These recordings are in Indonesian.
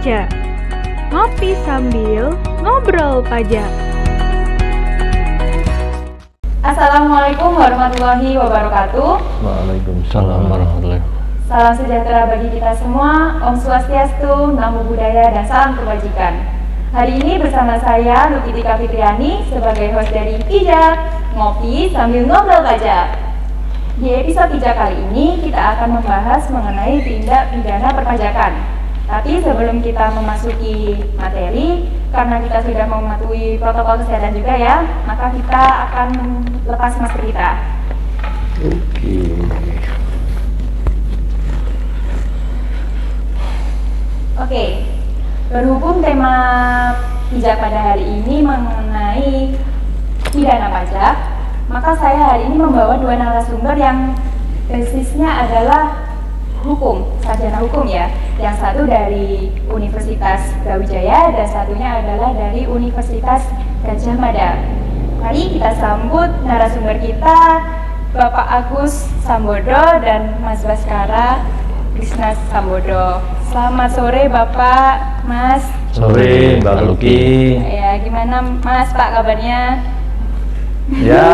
Baca. Ngopi sambil ngobrol pajak. Assalamualaikum warahmatullahi wabarakatuh. Waalaikumsalam warahmatullahi wabarakatuh. Salam sejahtera bagi kita semua. Om Swastiastu, Namo Buddhaya, dan salam kebajikan. Hari ini bersama saya Lukitika Fitriani sebagai host dari Pijak Ngopi sambil ngobrol pajak. Di episode Pijak kali ini kita akan membahas mengenai tindak pidana perpajakan. Tapi sebelum kita memasuki materi, karena kita sudah mematuhi protokol kesehatan juga ya, maka kita akan lepas masker kita. Oke, berhubung tema pijak pada hari ini mengenai pidana pajak, maka saya hari ini membawa dua narasumber yang basisnya adalah hukum, sarjana hukum ya. Yang satu dari Universitas Brawijaya dan satunya adalah dari Universitas Gadjah Mada. Mari kita sambut narasumber kita, Bapak Agus Sambodo dan Mas Baskara Krisna Sambodo. Selamat sore Bapak, Mas. Sore Mbak Luki. Ya, gimana Mas, Pak kabarnya? Ya,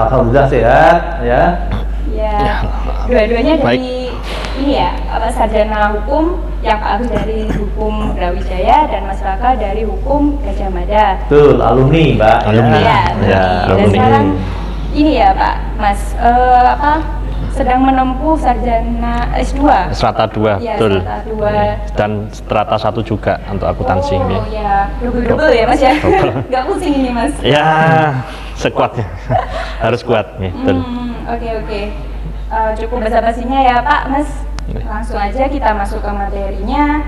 alhamdulillah sehat ya. Ya, dua-duanya dari ini ya, sarjana hukum, yang Pak Agus dari hukum Brawijaya dan Mas Raka dari hukum Gadjah Mada. Betul, alumni Mbak. Alumni. Ya, ya, dan alumni. sekarang ini ya Pak, Mas, sedang menempuh sarjana S2. Strata 2, Ya, betul. Strata 2. Dan strata 1 juga untuk akuntansi. Oh ya, double ya Mas ya. Nggak pusing ini Mas. Ya, sekuatnya. Harus kuat, ya, betul. Oke. Cukup basa-basinya ya Pak, Mas. Langsung aja kita masuk ke materinya.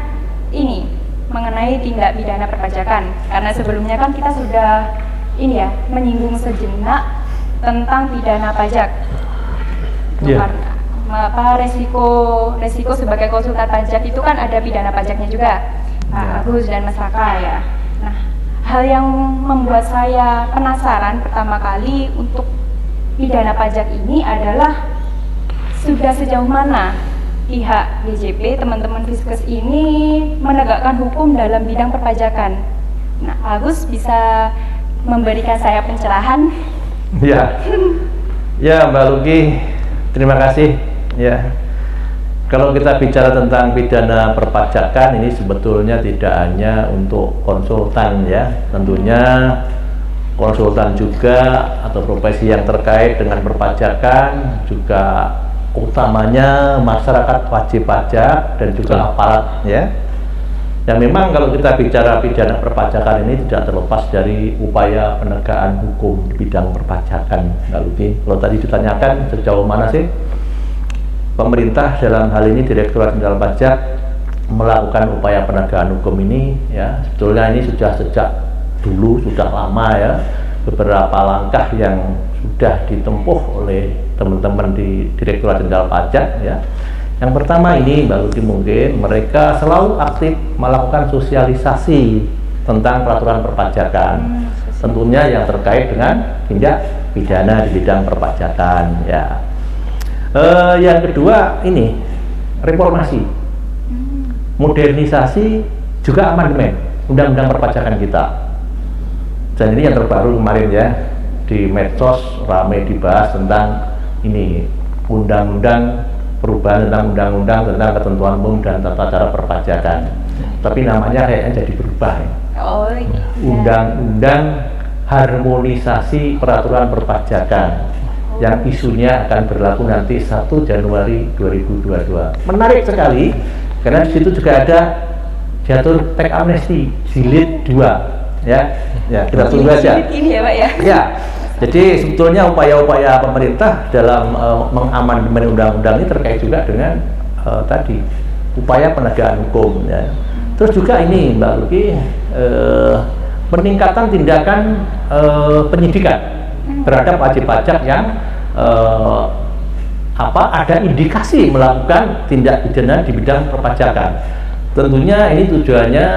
Ini mengenai tindak pidana perpajakan. Karena sebelumnya kan kita sudah ini ya, menyinggung sejenak tentang pidana pajak. Iya. Resiko sebagai konsultan pajak itu kan ada pidana pajaknya juga, Pak Agus dan Mas Raka ya. Nah, hal yang membuat saya penasaran pertama kali untuk pidana pajak ini adalah sudah sejauh mana pihak DJP, teman-teman Fiskes ini menegakkan hukum dalam bidang perpajakan. Nah, Agus bisa memberikan saya pencerahan? Ya. Ya, Mbak Luki, terima kasih ya. Kalau kita bicara tentang pidana perpajakan, ini sebetulnya tidak hanya untuk konsultan ya, tentunya konsultan juga atau profesi yang terkait dengan perpajakan, juga utamanya masyarakat wajib pajak dan juga aparat ya. Yang memang kalau kita bicara pidana perpajakan ini tidak terlepas dari upaya penegakan hukum di bidang perpajakan, Mbak Luki. Kalau tadi ditanyakan sejauh mana sih pemerintah dalam hal ini Direktorat Jenderal Pajak melakukan upaya penegakan hukum ini ya, sebetulnya ini sudah sejak dulu, sudah lama ya, beberapa langkah yang sudah ditempuh oleh teman-teman di Direktorat Jenderal Pajak ya. Yang pertama ini Mbak Luki, mungkin mereka selalu aktif melakukan sosialisasi tentang peraturan perpajakan, tentunya yang terkait dengan tindak pidana di bidang perpajakan ya. Yang kedua ini reformasi, modernisasi, juga amandemen undang-undang perpajakan kita. Dan ini yang terbaru kemarin ya, di medsos ramai dibahas tentang ini undang-undang perubahan tentang undang-undang tentang ketentuan umum dan tata cara perpajakan. Tapi namanya kayaknya jadi berubah ya. Oh iya. Undang-undang harmonisasi peraturan perpajakan yang isunya akan berlaku nanti 1 Januari 2022. Menarik sekali karena di situ juga ada diatur teks amnesti jilid 2 ya. Ya, kita tunggu aja. Ini ya Pak ya. Ya. Jadi sebetulnya upaya-upaya pemerintah dalam mengamandemen undang-undang ini terkait juga dengan tadi upaya penegakan hukum ya. Terus juga ini Mbak Luki, peningkatan tindakan penyidikan terhadap wajib pajak yang ada indikasi melakukan tindak pidana di bidang perpajakan. Tentunya ini tujuannya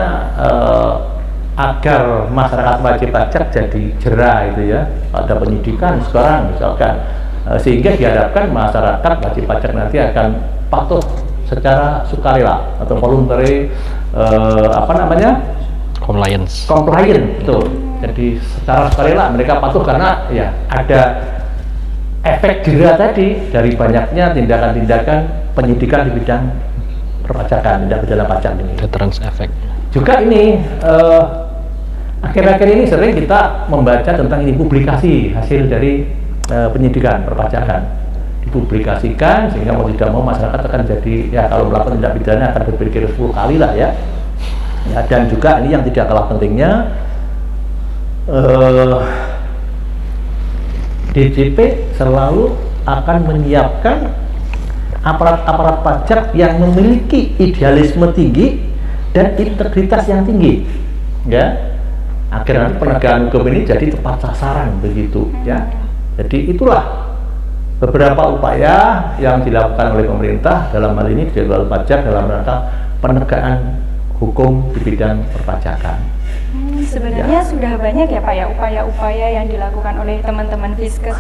agar masyarakat wajib pajak jadi jera itu ya, ada penyidikan sekarang misalkan, sehingga diharapkan masyarakat wajib pajak nanti akan patuh secara sukarela atau voluntary Compliance. compliant, betul. Jadi secara sukarela mereka patuh karena ya ada efek jera tadi dari banyaknya tindakan-tindakan penyidikan di bidang perpajakan, tindak pidana pajak ini. Deterrence effect. Juga ini akhir-akhir ini sering kita membaca tentang ini publikasi hasil dari penyidikan perpajakan, dipublikasikan sehingga mau tidak mau masyarakat akan jadi ya kalau melakukan tindak pidana akan berpikir 10 kali lah ya. Ya, dan juga ini yang tidak kalah pentingnya DJP selalu akan menyiapkan aparat-aparat pajak yang memiliki idealisme tinggi dan integritas yang tinggi, ya. Akhirnya penegakan hukum ini jadi tepat sasaran begitu, ya. Jadi itulah beberapa upaya yang dilakukan oleh pemerintah dalam hal ini Direktorat Pajak dalam rangka penegakan hukum di bidang perpajakan. Sebenarnya sudah banyak ya Pak ya upaya-upaya yang dilakukan oleh teman-teman Fiskes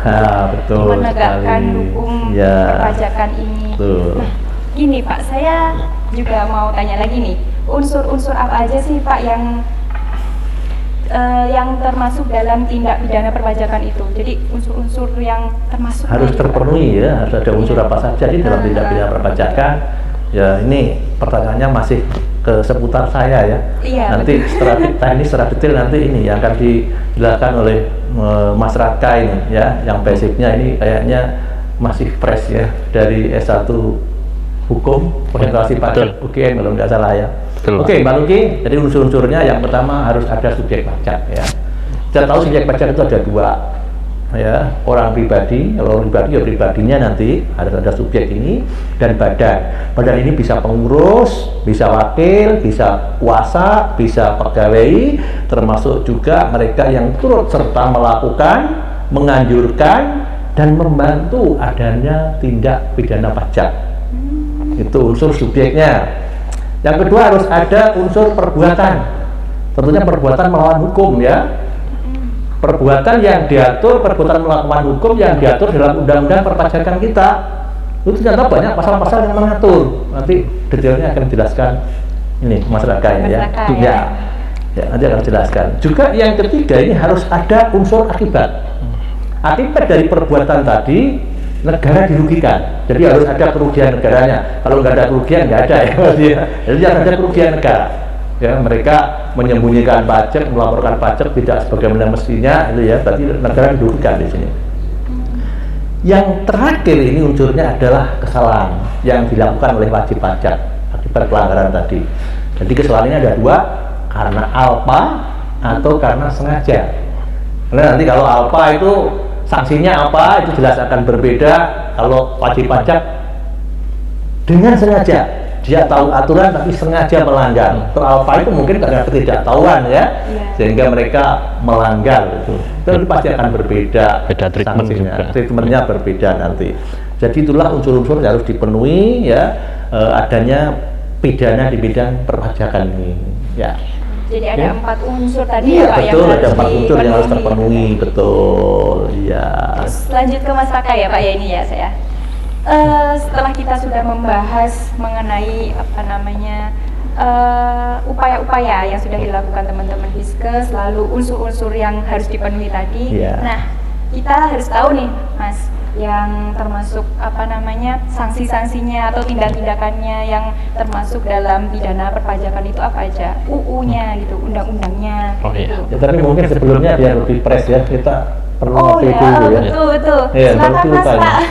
Betul menegakkan sekali. hukum Ya. perpajakan ini. Betul. Nah, gini Pak, saya juga mau tanya lagi nih, unsur-unsur apa aja sih Pak yang termasuk dalam tindak pidana perpajakan itu? Jadi unsur-unsur yang termasuk Harus terpenuhi ya, harus ada unsur apa saja di dalam tindak pidana perpajakan. Ya ini pertanyaannya masih ke seputar saya ya. Iya, Nanti setelah teknis secara detail nanti ini yang akan dijelaskan oleh Mas Raka ini ya, yang basicnya ini kayaknya masih fresh ya dari S1 Hukum Konsentrasi Pajak UGM kalau nggak salah ya. Betul. Oke, Mbak Luki, jadi unsur-unsurnya yang pertama harus ada subjek pajak ya. Kita tahu subjek pajak itu ada dua ya, orang pribadi. Kalau orang pribadi ya pribadinya nanti ada subjek ini dan badan. Badan ini bisa pengurus, bisa wakil, bisa kuasa, bisa pegawai, termasuk juga mereka yang turut serta melakukan, menganjurkan dan membantu adanya tindak pidana pajak. Itu unsur subjeknya. Yang kedua harus ada unsur perbuatan. Tentunya perbuatan melawan hukum ya. Perbuatan yang diatur, perbuatan melawan hukum yang diatur dalam undang-undang perpajakan kita. Itu ternyata banyak pasal-pasal yang mengatur. Nanti detailnya akan dijelaskan ini Mas Raka ya. Ya, nanti akan dijelaskan. Juga yang ketiga ini harus ada unsur akibat. Akibat dari perbuatan tadi negara dirugikan. Jadi harus ada kerugian negaranya. Kalau nggak ada kerugian nggak ada ya. Jadi harus ada kerugian negara. Ya, mereka menyembunyikan pajak, melaporkan pajak tidak sebagaimana mestinya, itu ya, berarti negara dirugikan di sini. Yang terakhir ini unsurnya adalah kesalahan yang dilakukan oleh wajib pajak akibat pelanggaran tadi. Jadi kesalahan ini ada dua, karena alpa atau karena sengaja. Karena nanti kalau alpa itu sanksinya apa itu jelas akan berbeda. Kalau wajib pajak dengan sengaja dia tahu aturan tapi sengaja melanggar. Kalau alpa itu mungkin karena ketidaktahuan ya, sehingga mereka melanggar itu pasti akan berbeda. Beda treatment juga. Treatmentnya berbeda nanti. Jadi itulah unsur-unsur yang harus dipenuhi ya, adanya pidana di bidang perpajakan ini ya. Jadi ada 4 unsur tadi ya Pak Betul, yang ada 4 unsur yang harus dipenuhi. terpenuhi, betul ya. Terus lanjut ke Mas Raka ya Pak ya ini ya saya. Setelah kita sudah membahas mengenai upaya-upaya yang sudah dilakukan teman-teman Fiskes, lalu unsur-unsur yang harus dipenuhi tadi. Nah, kita harus tahu nih Mas, yang termasuk sanksi-sanksinya atau tindak-tindakannya yang termasuk dalam pidana perpajakan itu apa aja, UU-nya gitu, undang-undangnya. Oh iya. gitu. Ya, tapi mungkin sebelumnya biar lebih fresh ya, kita perlu ngopi dulu ya. Betul. Iya, Silakan baru Mas ditanya. Pak.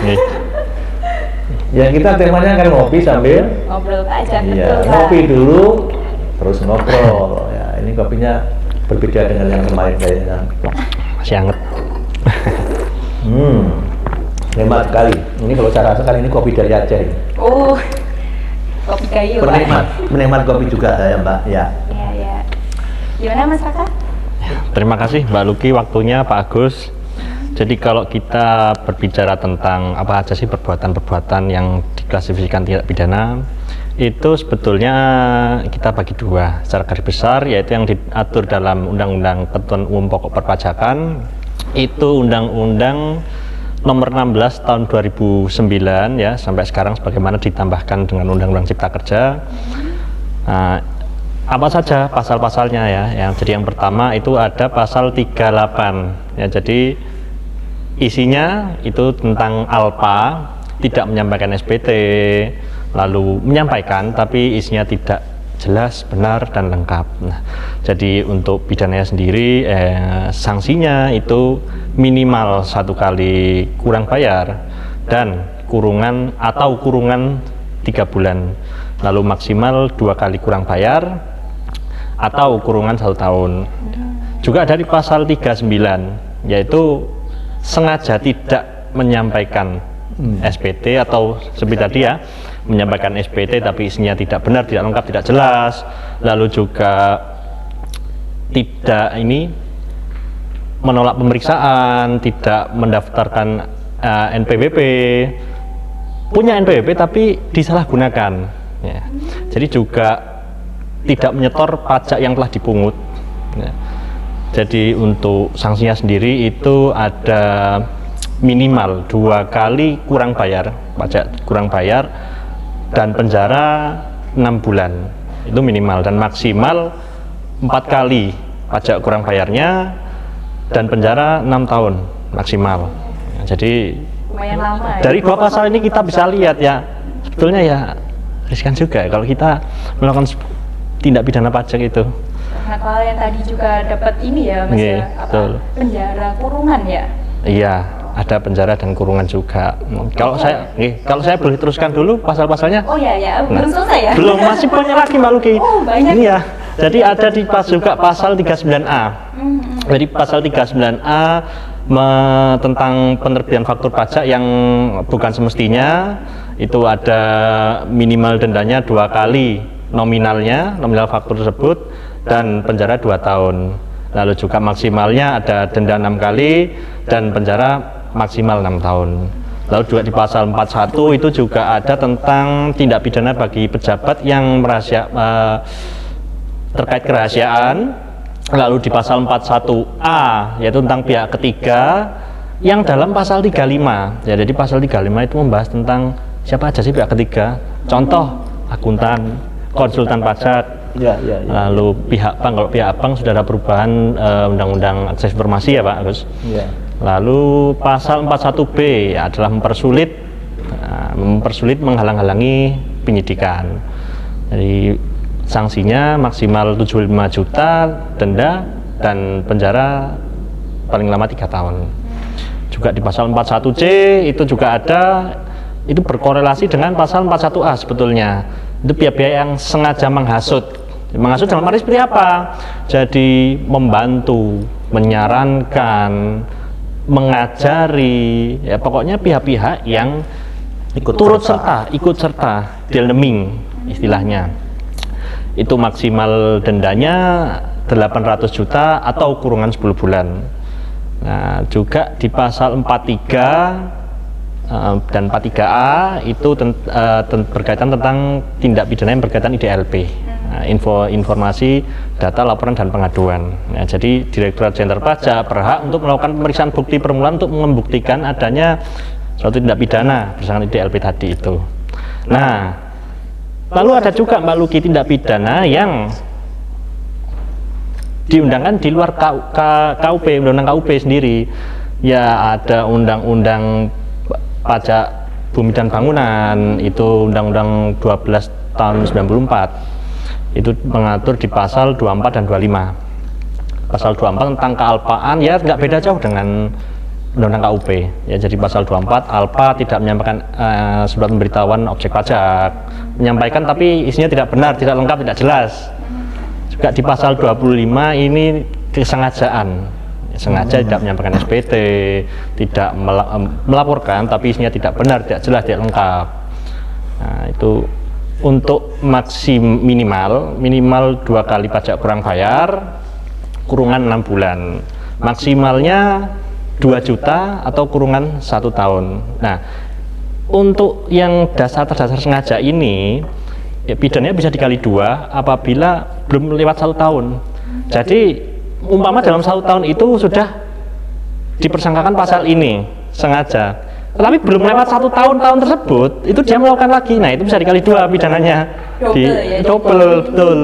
Ya kita temanya kan ngopi sambil Ngobrol pajak, iya, betul Pak. ngopi dulu terus ngobrol. Ya, ini kopinya berbeda dengan yang kemarin kayaknya. Masih hangat. Hemat sekali. Ini kalau saya rasa kan ini kopi dari Aceh. Oh, kopi kayu Pak. Menikmat kopi juga saya Mbak. Ya. Iya. Gimana Mas Raka? Terima kasih Mbak Luki waktunya, Pak Agus. Jadi kalau kita berbicara tentang apa aja sih perbuatan-perbuatan yang diklasifikasikan tindak pidana, itu sebetulnya kita bagi dua secara garis besar, yaitu yang diatur dalam Undang-Undang Ketentuan Umum Pokok Perpajakan, itu Undang-Undang Nomor 16 tahun 2009 ya, sampai sekarang sebagaimana ditambahkan dengan Undang-Undang Cipta Kerja. Nah, apa saja pasal-pasalnya ya? Jadi yang pertama itu ada pasal 38 ya. Jadi isinya itu tentang ALPA, tidak menyampaikan SPT, lalu menyampaikan tapi isinya tidak jelas, benar, dan lengkap. Nah, jadi untuk pidananya sendiri sanksinya itu minimal 1 kali kurang bayar dan kurungan atau kurungan 3 bulan, lalu maksimal 2 kali kurang bayar atau kurungan 1 tahun. Juga dari pasal 39 yaitu sengaja tidak menyampaikan SPT atau seperti tadi ya, menyampaikan SPT tapi isinya tidak benar, tidak lengkap, tidak jelas, lalu juga tidak menolak pemeriksaan, tidak mendaftarkan NPWP, punya NPWP tapi disalahgunakan ya. Jadi juga tidak menyetor pajak yang telah dipungut ya. Jadi untuk sanksinya sendiri itu ada minimal 2 kali kurang bayar, pajak kurang bayar, dan penjara 6 bulan itu minimal, dan maksimal 4 kali pajak kurang bayarnya dan penjara 6 tahun maksimal. Jadi Lumayan lama ya. dari 2 pasal ini kita bisa lihat ya, sebetulnya ya riskan juga ya kalau kita melakukan tindak pidana pajak itu. Nah, kalau yang tadi juga dapat ini ya Mas Iya, ya, betul. penjara kurungan ya. Iya, ada penjara dan kurungan juga. Kalau saya boleh teruskan dulu pasal-pasalnya. Oh ya, belum selesai ya? Belum, masih banyak lagi Mbak Luki. Oh, banyak. Iya, jadi ada juga pasal 39A. Jadi pasal 39A tentang penerbitan faktur pajak yang bukan semestinya, itu ada minimal dendanya 2 kali nominal faktur tersebut, dan penjara 2 tahun. Lalu juga maksimalnya ada denda 6 kali dan penjara maksimal 6 tahun. Lalu juga di pasal 41 itu juga ada tentang tindak pidana bagi pejabat yang terkait kerahasiaan. Lalu di pasal 41A yaitu tentang pihak ketiga yang dalam pasal 35 ya. Jadi pasal 35 itu membahas tentang siapa aja sih pihak ketiga. Contoh akuntan, konsultan pajak, lalu pihak bank. Kalau pihak bank sudah ada perubahan Undang-Undang Akses Informasi ya Pak Agus. Lalu pasal 41B ya, adalah mempersulit menghalang-halangi penyidikan. Jadi sanksinya maksimal 75 juta denda dan penjara paling lama 3 tahun. Juga di pasal 41C itu juga ada, itu berkorelasi dengan pasal 41A sebetulnya. Itu pihak-pihak yang sengaja menghasut dalam arti seperti apa? Jadi membantu, menyarankan, mengajari, ya pokoknya pihak-pihak yang ikut serta, dalaming istilahnya. Itu maksimal dendanya 800 juta atau kurungan 10 bulan. Nah, juga di pasal 43 dan 43A itu berkaitan tentang tindak pidana yang berkaitan IDLP, informasi, data, laporan, dan pengaduan. Nah, jadi Direktorat Jenderal Pajak berhak untuk melakukan pemeriksaan bukti permulaan untuk membuktikan adanya suatu tindak pidana berdasarkan IDLP tadi itu. Nah, lalu ada juga Mbak Luki tindak pidana yang diundangkan di luar KUP, Undang-Undang KUP sendiri. Ya ada Undang-Undang Pajak Bumi dan Bangunan, itu Undang-Undang 12 tahun 94. Itu mengatur di pasal 24 dan 25. Pasal 24 tentang kealpaan ya nggak beda jauh dengan Undang-Undang KUP. Ya, jadi pasal 24 alpa tidak menyampaikan surat pemberitahuan objek pajak, menyampaikan tapi isinya tidak benar, tidak lengkap, tidak jelas. Juga di pasal 25 ini kesengajaan, sengaja tidak menyampaikan SPT, tidak melaporkan tapi isinya tidak benar, tidak jelas, tidak lengkap. Nah, itu untuk minimal 2 kali pajak kurang bayar, kurungan 6 bulan, maksimalnya 2 juta atau kurungan 1 tahun. Nah, untuk yang dasar sengaja ini ya, pidananya bisa dikali 2 apabila belum lewat 1 tahun. Jadi umpama dalam 1 tahun itu sudah dipersangkakan pasal ini, sengaja. Tapi belum lewat 1 tahun tersebut, itu dia melakukan lagi. Nah, itu bisa dikali 2 pidananya. Double, betul.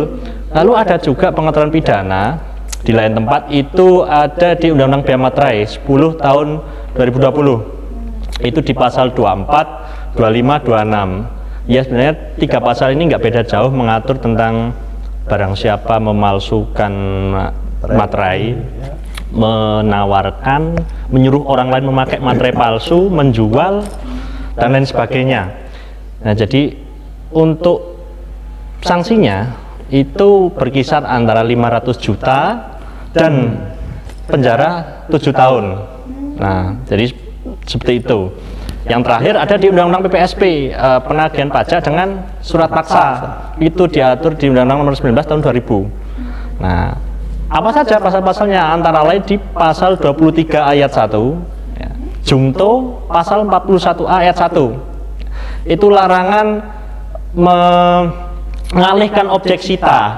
Lalu ada juga pengaturan pidana di lain tempat, itu ada di Undang-Undang Bea Materai 10 tahun 2020. Itu di pasal 24, 25, 26. Ya, sebenarnya 3 pasal ini nggak beda jauh, mengatur tentang barang siapa memalsukan materai, menawarkan, menyuruh orang lain memakai materai palsu, menjual, dan lain sebagainya. Nah, jadi untuk sanksinya itu berkisar antara 500 juta dan penjara 7 tahun. Nah, jadi seperti itu. Yang terakhir ada di Undang-Undang PPSP, penagihan pajak dengan surat paksa. Itu diatur di Undang-Undang Nomor 19 tahun 2000. Nah, apa saja pasal-pasalnya? Antara lain di pasal 23 ayat 1, ya, jungto pasal 41A ayat 1. Itu larangan mengalihkan objek sita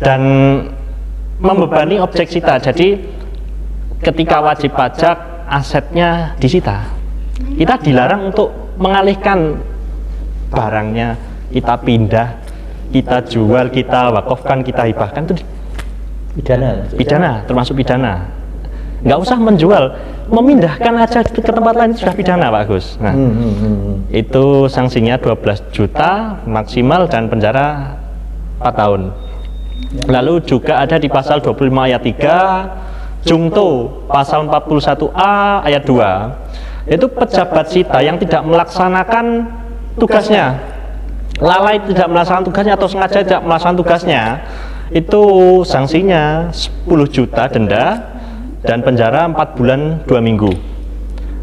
dan membebani objek sita. Jadi ketika wajib pajak asetnya disita, kita dilarang untuk mengalihkan barangnya, kita pindah, kita jual, kita wakafkan, kita hibahkan. Itu pidana, termasuk pidana. Nggak usah menjual, memindahkan aja ke tempat lain itu sudah pidana, Pak Agus. Nah, itu sanksinya 12 juta maksimal dan penjara 4 tahun. Lalu juga ada di pasal 25 ayat 3, jungto pasal 41A ayat 2. Itu pejabat sita yang tidak melaksanakan tugasnya, lalai tidak melaksanakan tugasnya atau sengaja tidak melaksanakan tugasnya, itu sanksinya 10 juta denda dan penjara 4 bulan 2 minggu.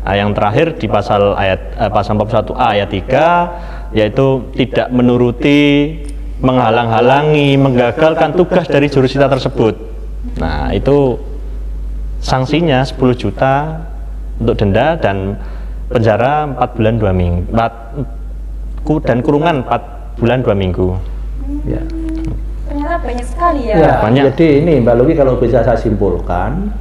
Nah, yang terakhir di pasal 41A ayat 3, yaitu tidak menuruti, menghalang-halangi, menggagalkan tugas dari jurusita tersebut. Nah, itu sanksinya 10 juta untuk denda dan penjara 4 bulan 2 minggu dan kurungan 4 bulan 2 minggu. Ya. Ternyata banyak sekali ya. Ya, banyak. Jadi ini Mbak Luki, kalau bisa saya simpulkan,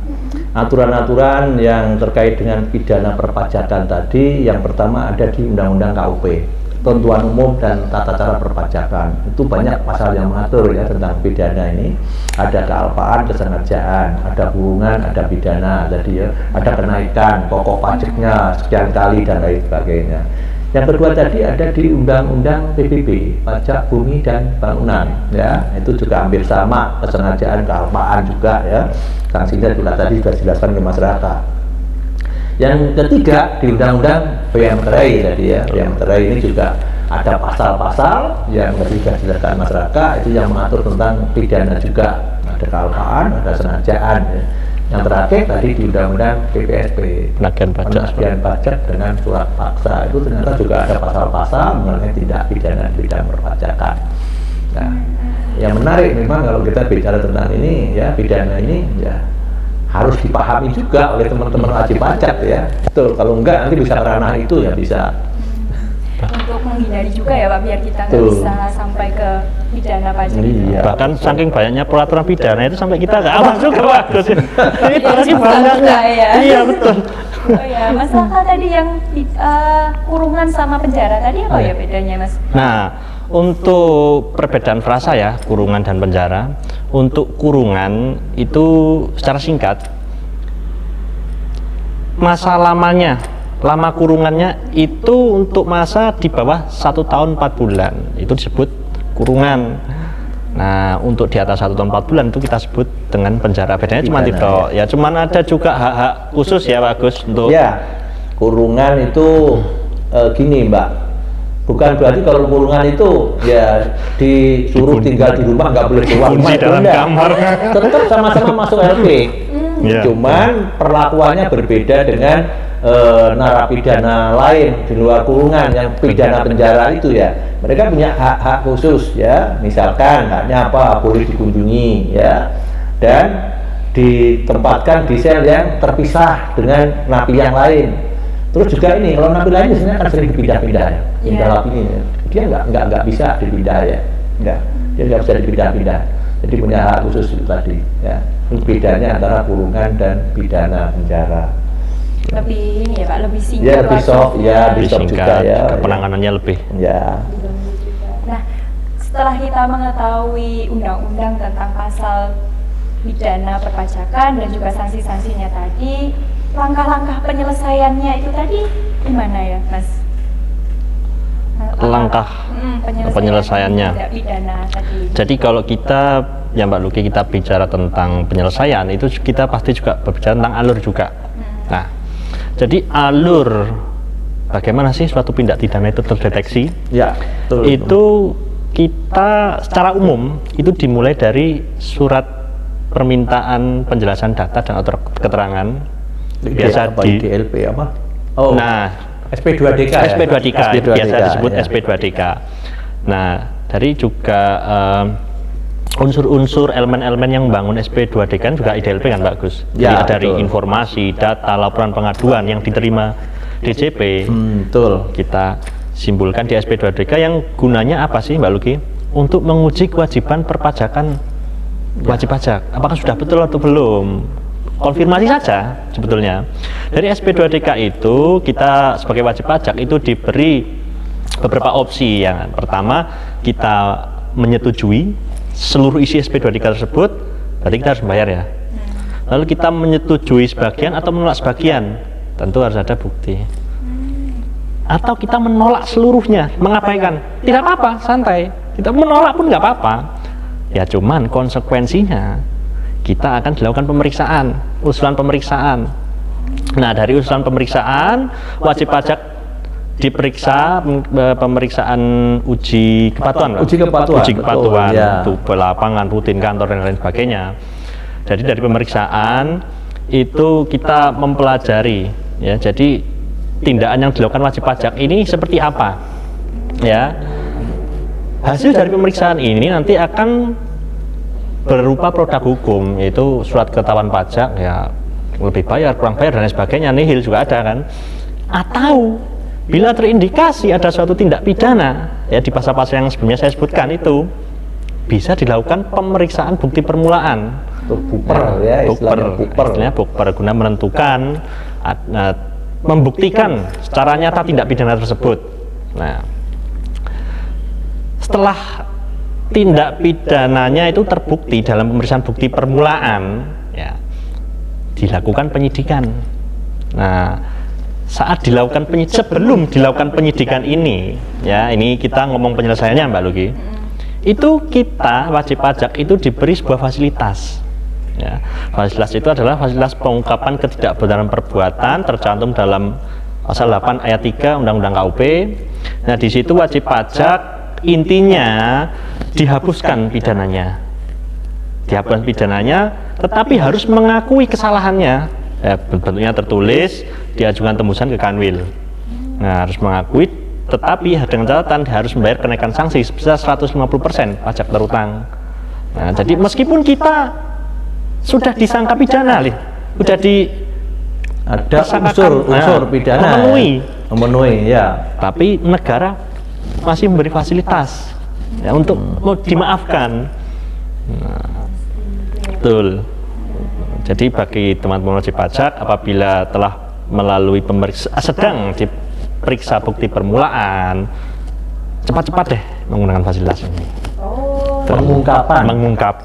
aturan-aturan yang terkait dengan pidana perpajakan tadi, yang pertama ada di Undang-Undang KUP, Ketentuan Umum dan Tata Cara Perpajakan. Itu banyak pasal yang mengatur ya tentang pidana ini. Ada kealpaan, kesengajaan, ada kurungan, ada pidana tadi ya, ada kenaikan pokok pajaknya sekian kali dan lain sebagainya. Yang kedua tadi ada di Undang-Undang PBB, Pajak Bumi dan Bangunan, ya, itu juga hampir sama, kesengajaan, kealpaan juga ya, sanksinya juga tadi sudah dijelaskan ke masyarakat. Yang ketiga di Undang-Undang Bea Materai tadi ya, Bea Materai ini juga ada pasal-pasal yang tadi sudah dijelaskan masyarakat, itu yang mengatur tentang pidana juga, ada kealpaan, ada kesengajaan ya. Yang terakhir tadi di Undang-Undang PPSP, penagihan pajak dengan surat paksa, itu ternyata juga ada pasal-pasal mengenai tindak pidana bidang perpajakan. Nah, yang menarik memang kalau kita bicara tentang ini ya, pidana ini ya harus dipahami juga oleh teman-teman wajib pajak ya. Betul, kalau enggak nanti bisa ke ranah itu ya bisa. Untuk menghindari juga ya Pak, biar kita nggak bisa sampai ke pidana pajak. Iya. Bahkan saking banyaknya peraturan pidana itu sampai kita nggak aman juga, Pak Agus. Itu lagi susah banyaknya. ya. Iya, betul. Oh ya, masalah tadi yang kurungan sama penjara tadi apa ya bedanya, Mas? Nah, untuk perbedaan frasa ya, kurungan dan penjara. Untuk kurungan itu secara singkat, masa lamanya, lama kurungannya itu untuk masa di bawah 1 tahun 4 bulan, itu disebut kurungan. Nah, untuk di atas 1 tahun 4 bulan itu kita sebut dengan penjara. Bedanya cuma itu ya, cuman ada juga hak-hak khusus ya Pak Agus untuk ya, kurungan itu gini Mbak, bukan berarti kalau kurungan itu ya disuruh tinggal di rumah, nggak boleh keluar rumah, dalam kamar, tetap sama-sama masuk LP. Ya. Cuman perlakuannya berbeda dengan narapidana lain di luar kurungan yang pidana penjara itu ya. Mereka punya hak-hak khusus ya, misalkan haknya apa, boleh dikunjungi ya, dan ditempatkan di sel yang terpisah dengan napi yang lain. Terus juga ini, kalau napi lain biasanya kan sering dipindah-pindah ya, pindah napi ini ya. Dia nggak bisa dipindah ya, dia nggak bisa dipindah-pindah. Jadi punya hak khusus itu tadi ya. Ini bedanya antara kurungan dan pidana penjara. lebih ini ya Pak, lebih singkat Ya, lebih soft, waktunya. ya, Lebih soft juga singkat, ya. penanganannya lebih. Ya. Nah, setelah kita mengetahui undang-undang tentang pasal pidana perpajakan dan juga sanksi-sanksinya tadi, langkah-langkah penyelesaiannya itu tadi gimana ya, Mas? Langkah penyelesaiannya. tindak pidana tadi. Jadi kalau kita, ya Mbak Luki, kita bicara tentang penyelesaian, itu kita pasti juga berbicara tentang alur juga. Nah, jadi alur bagaimana sih suatu tindak pidana itu terdeteksi? Ya, betul. Itu kita secara umum itu dimulai dari surat permintaan penjelasan data dan atau keterangan biasa apa, di DLP apa? Oh. Nah, SP2DK ya? SP2DK, SP2DK, biasa disebut ya. SP2DK. Nah, dari juga unsur-unsur elemen-elemen yang membangun SP2DK juga IDLP kan Pak Gus? Ya, Jadi dari betul. informasi, data, laporan pengaduan yang diterima DJP, Betul. kita simpulkan di SP2DK yang gunanya apa sih Mbak Luki? Untuk menguji kewajiban perpajakan wajib pajak. Apakah sudah betul atau belum? Konfirmasi saja sebetulnya. Dari SP2DK itu kita sebagai wajib pajak itu diberi beberapa opsi. Yang pertama, kita menyetujui seluruh isi SP2DK tersebut, berarti kita harus membayar ya. Lalu kita menyetujui sebagian atau menolak sebagian, tentu harus ada bukti. Atau kita menolak seluruhnya, mengabaikan, tidak apa-apa, santai. Kita menolak pun nggak apa-apa. Ya cuman konsekuensinya kita akan dilakukan pemeriksaan, usulan pemeriksaan. Nah, dari usulan pemeriksaan, wajib pajak diperiksa pemeriksaan uji kepatuhan. Uji kepatuhan, Uji kepatuhan, betul, ya. tuh lapangan, rutin kantor dan lain sebagainya. Jadi dari pemeriksaan itu kita mempelajari, ya. Jadi tindakan yang dilakukan wajib pajak ini seperti apa, ya. Hasil dari pemeriksaan ini nanti akan berupa produk hukum, yaitu surat ketetapan pajak, ya lebih bayar, kurang bayar dan lain sebagainya, nihil juga ada kan. Atau bila terindikasi ada suatu tindak pidana, ya di pasal-pasal yang sebelumnya saya sebutkan itu bisa dilakukan pemeriksaan bukti permulaan. Buper ya, Istilahnya buper guna menentukan, membuktikan secara nyata tindak pidana tersebut. Nah, setelah tindak pidananya itu terbukti dalam pemeriksaan bukti permulaan, ya dilakukan penyidikan. Nah, saat dilakukan sebelum dilakukan penyidikan ini, ya ini kita ngomong penyelesaiannya Mbak Luki, itu kita wajib pajak itu diberi sebuah fasilitas. Ya, fasilitas itu adalah fasilitas pengungkapan ketidakbenaran perbuatan tercantum dalam pasal 8 ayat 3 Undang-Undang KUP. Nah, di situ wajib pajak intinya dihapuskan pidananya, tetapi harus mengakui kesalahannya. Ya, bentuknya tertulis, diajukan tembusan ke Kanwil. Nah, harus mengakui, tetapi dengan catatan harus membayar kenaikan sanksi sebesar 150% pajak terutang. Nah, jadi meskipun kita sudah disangka pidana, sudah ada unsur pidana memenuhi, ya. Tapi negara masih memberi fasilitas ya untuk dimaafkan. Nah, betul. Jadi bagi teman-teman wajib pajak, apabila telah melalui sedang diperiksa bukti permulaan, cepat-cepat deh menggunakan fasilitas ini. Mengungkap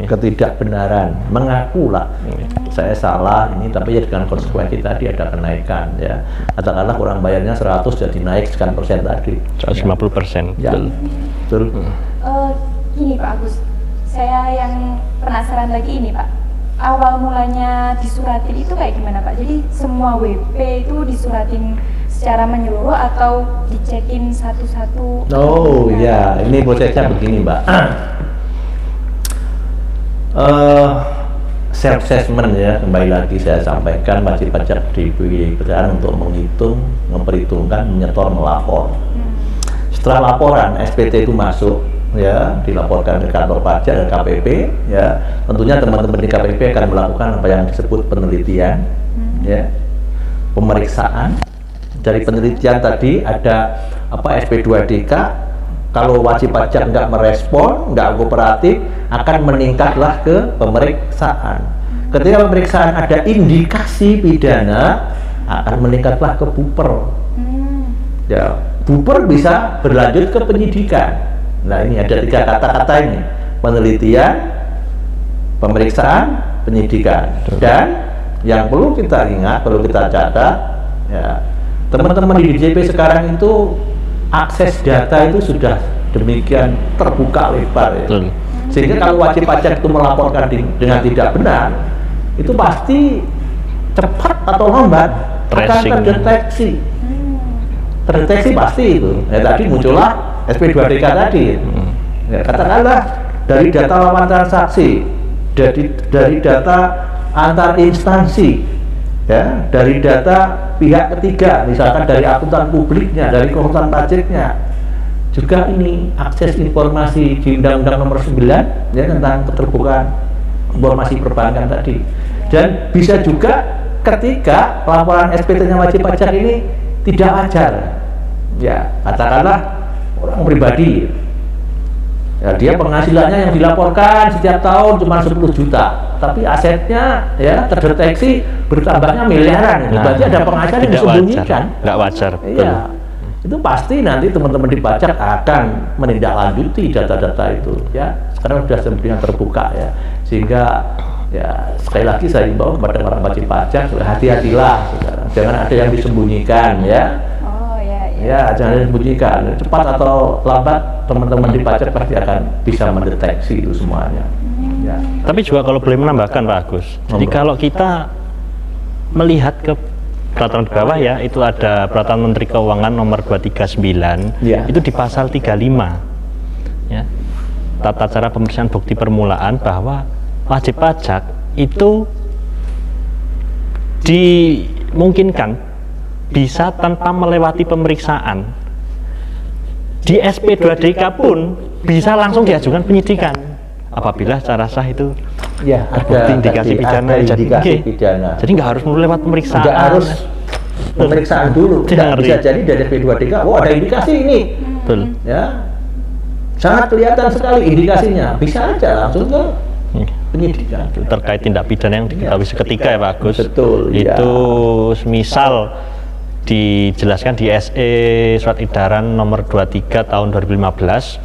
ketidakbenaran, mengakulah saya salah ini, tapi ya dengan konsekuensi tadi ada kenaikan, ya katakanlah kurang bayarnya 100 jadi naik sekian persen tadi, 150%. ya. Betul. Gini Pak Agus, saya yang penasaran lagi ini Pak, awal mulanya disuratin itu kayak gimana Pak? Jadi semua WP itu disuratin secara menyeluruh atau dicekin satu-satu? Oh ya, ini prosesnya begini Mbak. Self assessment ya, kembali lagi saya sampaikan, wajib pajak diberi pekerjaan untuk menghitung, memperhitungkan, menyetor, melapor. Setelah laporan SPT itu masuk, ya dilaporkan ke kantor pajak dan KPP, ya tentunya teman-teman di KPP akan melakukan apa yang disebut penelitian, ya pemeriksaan. Dari penelitian tadi ada apa SP2DK. Kalau wajib pajak nggak merespon, nggak kooperatif, akan meningkatlah ke pemeriksaan. Ketika pemeriksaan ada indikasi pidana, akan meningkatlah ke buper. Hmm. Ya, buper bisa berlanjut ke penyidikan. Nah, ini ada 3 kata-kata ini: penelitian, pemeriksaan, penyidikan. Dan yang perlu kita ingat, perlu kita catat, ya, teman-teman di DJP sekarang itu akses data itu sudah demikian terbuka lebar, ya. Betul. Sehingga kalau wajib pajak itu melaporkan dengan tidak benar, itu pasti cepat atau lambat akan Tracing. terdeteksi. Terdeteksi pasti itu. Ya, tadi muncullah SP2DK tadi. Ya, katakanlah dari data laporan transaksi, dari data antar instansi, ya, dari data pihak ketiga, misalkan dari akuntan publiknya, dari konsultan pajaknya, juga ini akses informasi di Undang-Undang Nomor 9 ya tentang keterbukaan informasi perbankan tadi. Dan bisa juga ketika laporan SPT-nya wajib pajak ini tidak wajar, ya, katakanlah orang pribadi, ya, dia penghasilannya yang dilaporkan setiap tahun cuma 10 juta, tapi asetnya ya terdeteksi bertambahnya miliaran. Berarti ada penghasilan yang tidak disembunyikan. nggak wajar. Iya, itu pasti nanti teman-teman di pajak akan menindaklanjuti data-data itu, ya. Sekarang sudah sedemikian terbuka, ya, sehingga ya sekali lagi saya imbau kepada orang wajib pajak, hati-hatilah, saudara. Jangan ada yang disembunyikan, ya. Oh ya, ya. Ya, jangan disembunyikan. Cepat atau lambat teman-teman di pajak pasti akan bisa mendeteksi itu semuanya. Ya. Tapi juga kalau boleh menambahkan Pak Agus, jadi kalau kita melihat ke peraturan di bawah, ya, itu ada peraturan Menteri Keuangan nomor 239, Ya. itu di pasal 35, ya, tata cara pemeriksaan bukti permulaan, bahwa wajib pajak itu dimungkinkan bisa tanpa melewati pemeriksaan. Di SP2DK pun bisa langsung diajukan penyidikan apabila secara sah itu Ya, terbukti indikasi pidana. indikasi Oke. pidana. Jadi nggak harus melewat pemeriksaan. Nggak harus pemeriksaan dulu. Tidak Nggak bisa jadi dari SP2DK, oh ada indikasi ini, Betul. ya, sangat kelihatan sekali indikasinya, bisa aja langsung ke penyidikan. Terkait tindak pidana yang diketahui seketika, ya Pak Agus. Betul, ya. Itu semisal dijelaskan di SE Surat Edaran nomor 23 tahun 2015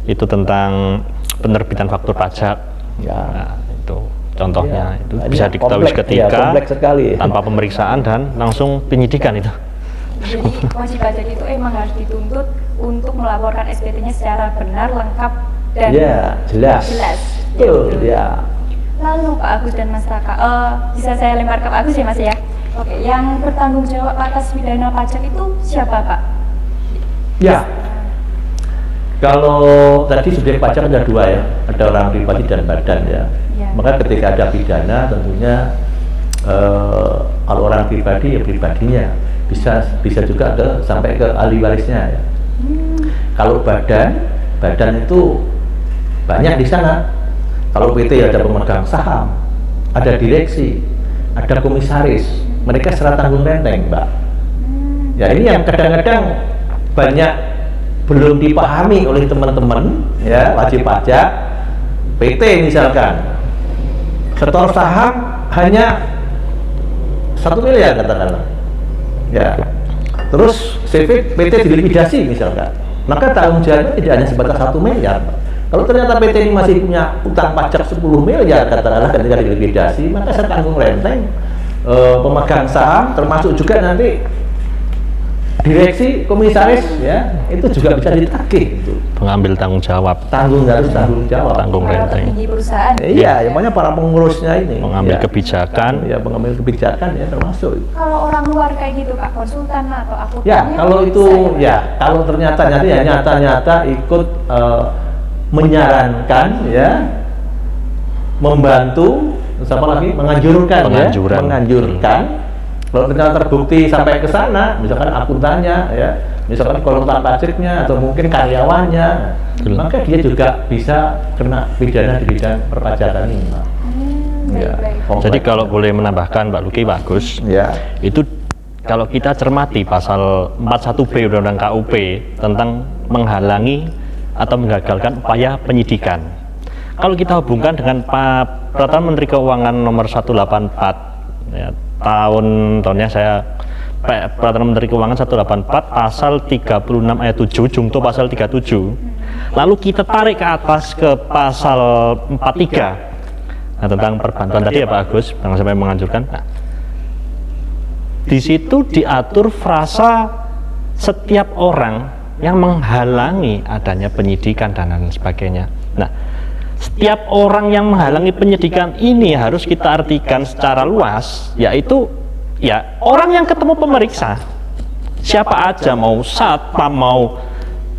itu tentang penerbitan faktur pajak. Ya. Nah, itu contohnya, Ya. itu Nah, bisa ini diketahui kompleks, seketika, ya, kompleks sekali. tanpa pemeriksaan dan langsung penyidikan itu. Jadi wajib pajak itu emang harus dituntut untuk melaporkan SPT-nya secara benar, lengkap, dan Ya, jelas. Betul, ya. Lalu Pak Agus dan Mas Raka, bisa saya lempar ke Pak Agus ya Mas ya? Oke, yang bertanggung jawab atas pidana pajak itu siapa Pak? Ya. Kalau tadi subjek pajak ada 2, ya, ada orang pribadi dan badan, ya. Ya. Maka ketika ada pidana tentunya kalau orang pribadi ya pribadinya, bisa juga sampai ke ahli warisnya, ya. Kalau badan itu banyak di sana. Kalau PT ada pemegang saham, ada direksi, ada komisaris, mereka secara tanggung renteng, Mbak. Ya, ini yang kadang-kadang banyak belum dipahami oleh teman-teman, ya, wajib pajak. PT misalkan setor saham hanya 1 miliar katakanlah, ya, terus CV PT dilikuidasi misalkan, maka tanggung jawabnya tidak hanya sebatas 1 miliar. Kalau ternyata PT ini masih punya utang pajak 10 miliar katakanlah ketika dilikuidasi, maka saya tanggung renteng pemegang saham, termasuk juga nanti direksi, komisaris, ya, itu juga bisa ditagih itu. Mengambil tanggung jawab, Harus tanggung jawab. tanggung Para renteng, petinggi perusahaan. Iya, yang mana para pengurusnya ini. mengambil ya. kebijakan. Ya, mengambil kebijakan, ya, termasuk. Kalau orang luar kayak gitu Pak, konsultan atau akuntan? Ya, kalau itu, ya, kalau ternyata nanti ya nyata-nyata ikut menyarankan, ya, membantu, siapa lagi, menganjurkan. Kalau ternyata terbukti sampai ke sana, misalkan akuntannya, ya, misalkan konsultan pajaknya atau mungkin karyawannya, Betul. maka dia juga bisa kena pidana di bidang perpajakan ini, Pak. Ya, Baik-baik. Jadi kalau boleh menambahkan Pak Luki, Pak Agus, ya, itu kalau kita cermati pasal 41B Undang-Undang KUP tentang menghalangi atau menggagalkan upaya penyidikan. Kalau kita hubungkan dengan Peraturan Menteri Keuangan nomor 184, ya, tahunnya saya Peraturan Menteri Keuangan 184 pasal 36 ayat 7 jungto pasal 37. Lalu kita tarik ke atas ke pasal 43. Nah, tentang perbantuan tadi ya Pak Agus, jangan sampai menganjurkan. Nah, di situ diatur frasa setiap orang yang menghalangi adanya penyidikan dan lain sebagainya. Nah, setiap orang yang menghalangi penyidikan ini harus kita artikan secara luas, yaitu ya orang yang ketemu pemeriksa. Siapa aja, mau satpam, mau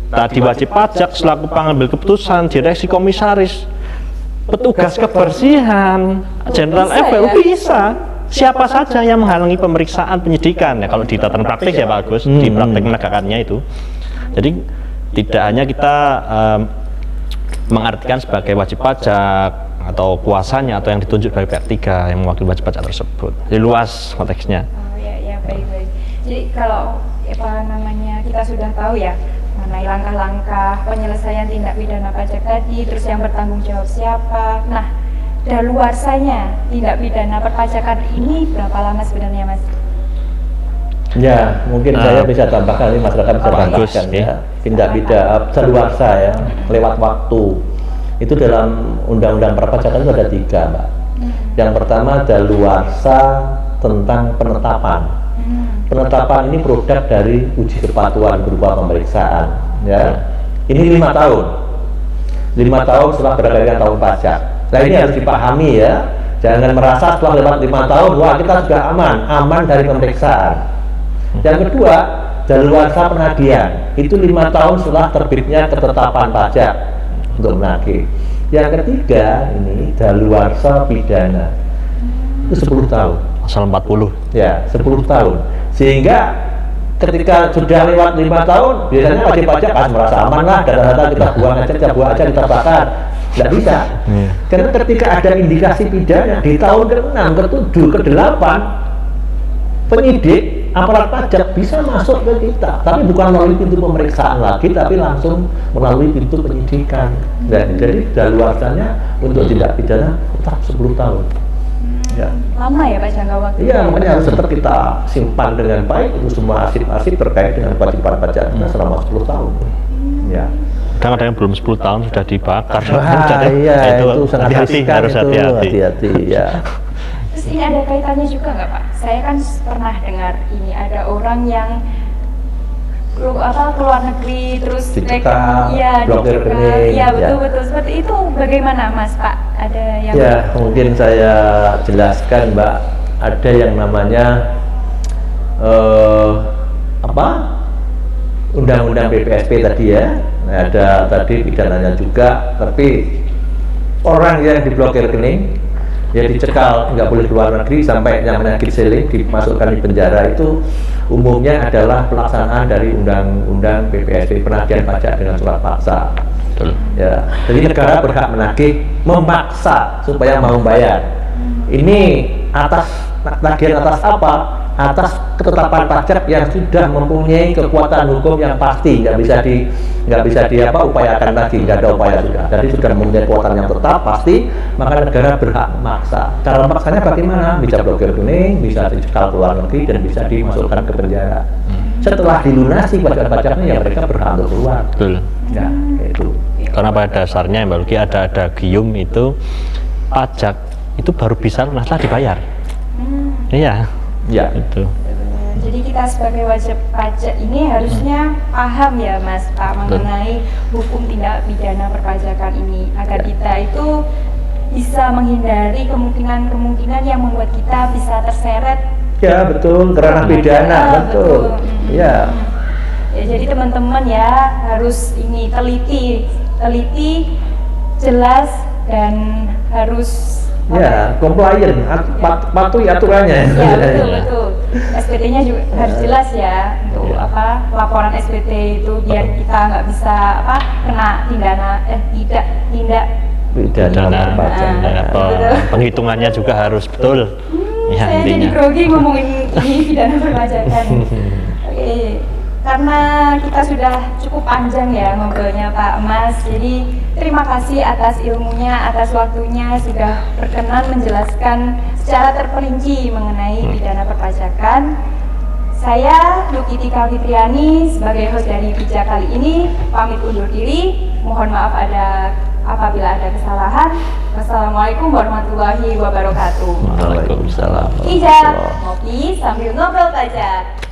tadi wajib pajak selaku pengambil keputusan, direksi komisaris, petugas kebersihan, jenderal FPU bisa. Siapa saja yang menghalangi pemeriksaan penyidikan ya kalau di tataran praktik ya Pak Agus, di praktek menegakkannya itu. Jadi tidak hanya kita mengartikan sebagai wajib pajak atau kuasanya atau yang ditunjuk dari pihak 3 yang mewakili wajib pajak tersebut. Jadi luas konteksnya. Oh ya baik. Jadi kalau apa namanya kita sudah tahu ya mengenai langkah-langkah penyelesaian tindak pidana pajak tadi, terus yang bertanggung jawab siapa. Nah, daluarsanya tindak pidana perpajakan ini berapa lama sebenarnya Mas? Ya, mungkin saya bisa tambahkan, ini masyarakat bisa tambahkan ya. Tindak pidana daluarsa ya, lewat waktu. Itu dalam Undang-Undang Perpajakan itu ada 3, Mbak. Yang pertama daluarsa tentang penetapan. Penetapan ini produk dari uji kepatuhan berupa pemeriksaan ya. Ini 5 tahun. 5 tahun setelah berakhirnya tahun pajak. Nah, ini harus dipahami ya. Jangan merasa setelah lewat 5 tahun, wah kita sudah aman dari pemeriksaan. Yang kedua, daluarsa penagihan. Itu 5 tahun setelah terbitnya ketetapan pajak untuk menagih. Yang ketiga, ini daluarsa pidana. Itu 10 tahun. Pasal 40. Ya, 10 tahun. Sehingga ketika sudah lewat 5 tahun, biasanya wajib pajak merasa aman lah, data-data kita buang aja, kita bakar. Nggak bisa. Karena ketika ada indikasi pidana di tahun ke-6, ke-7, ke-8, penyidik aparat pajak bisa masuk ke kita, tapi bukan melalui pintu pemeriksaan lagi, tapi langsung melalui pintu penyidikan. Dan jadi daluarsanya untuk tindak pidana tetap 10 tahun. Ya. Lama ya Pak jangka waktu? Iya, makanya harus tetap kita simpan dengan baik itu semua arsip-arsip terkait dengan kewajiban pajak kita selama 10 tahun. Ya. Kadang ada yang belum 10 tahun sudah dibakar. Iya, itu sangat hati-hati, harus hati-hati. Ya. Terus ini ada kaitannya juga nggak Pak? Saya kan pernah dengar ini ada orang yang keluar negeri terus blokir rekening. Iya betul. Seperti itu bagaimana Mas Pak? Ada yang mungkin saya jelaskan Mbak. Ada yang namanya Undang-Undang PPSP tadi ya. Nah, ada tadi pidananya juga, tapi orang yang diblokir rekening ya dicekal, nggak boleh keluar negeri sampai yang penyakit seling dimasukkan di penjara. Itu umumnya adalah pelaksanaan dari Undang-Undang PPSP, penagihan pajak dengan surat paksa. Betul. Ya, jadi negara berhak menagih memaksa supaya mau bayar. Ini atas tagihan atas apa? Atas ketetapan pajak yang sudah mempunyai kekuatan hukum yang pasti, nggak bisa upayakan lagi, nggak ada upaya sudah. Jadi sudah mempunyai kekuatan yang tetap pasti, maka negara berhak memaksa. Cara memaksanya bagaimana? Bisa blokir rekening, bisa dicekal keluar negeri, dan bisa dimasukkan ke penjara. Setelah dilunasi pajak-pajaknya, ya mereka berhak untuk keluar. Betul. Ya, itu. Karena pada dasarnya Mbak Luki ada gium itu pajak itu baru bisa lunas setelah dibayar. Iya. Ya. Itu. Jadi kita sebagai wajib pajak ini harusnya paham ya Mas Pak mengenai hukum tindak pidana perpajakan ini agar kita itu bisa menghindari kemungkinan yang membuat kita bisa terseret. Ya betul, karena pidana betul. Ya. Ya jadi teman-teman ya harus ini teliti, jelas dan harus compliant, patuhi aturannya. Ya betul. SPT-nya juga harus jelas ya untuk laporan SPT itu biar kita nggak bisa kena tindak pidana perpajakan. Penghitungannya juga harus betul. Ya, saya intinya. jadi grogi ngomongin ini pidana perpajakan. Oke. Karena kita sudah cukup panjang ya ngobrolnya Pak Mas, jadi terima kasih atas ilmunya, atas waktunya sudah berkenan menjelaskan secara terperinci mengenai pidana perpajakan. Saya Luki Tika Fitriani sebagai host dari Bijak kali ini pamit undur diri. Mohon maaf apabila ada kesalahan. Wassalamualaikum warahmatullahi wabarakatuh. Waalaikumsalam. Bijak, ngopi sambil ngobrol pajak.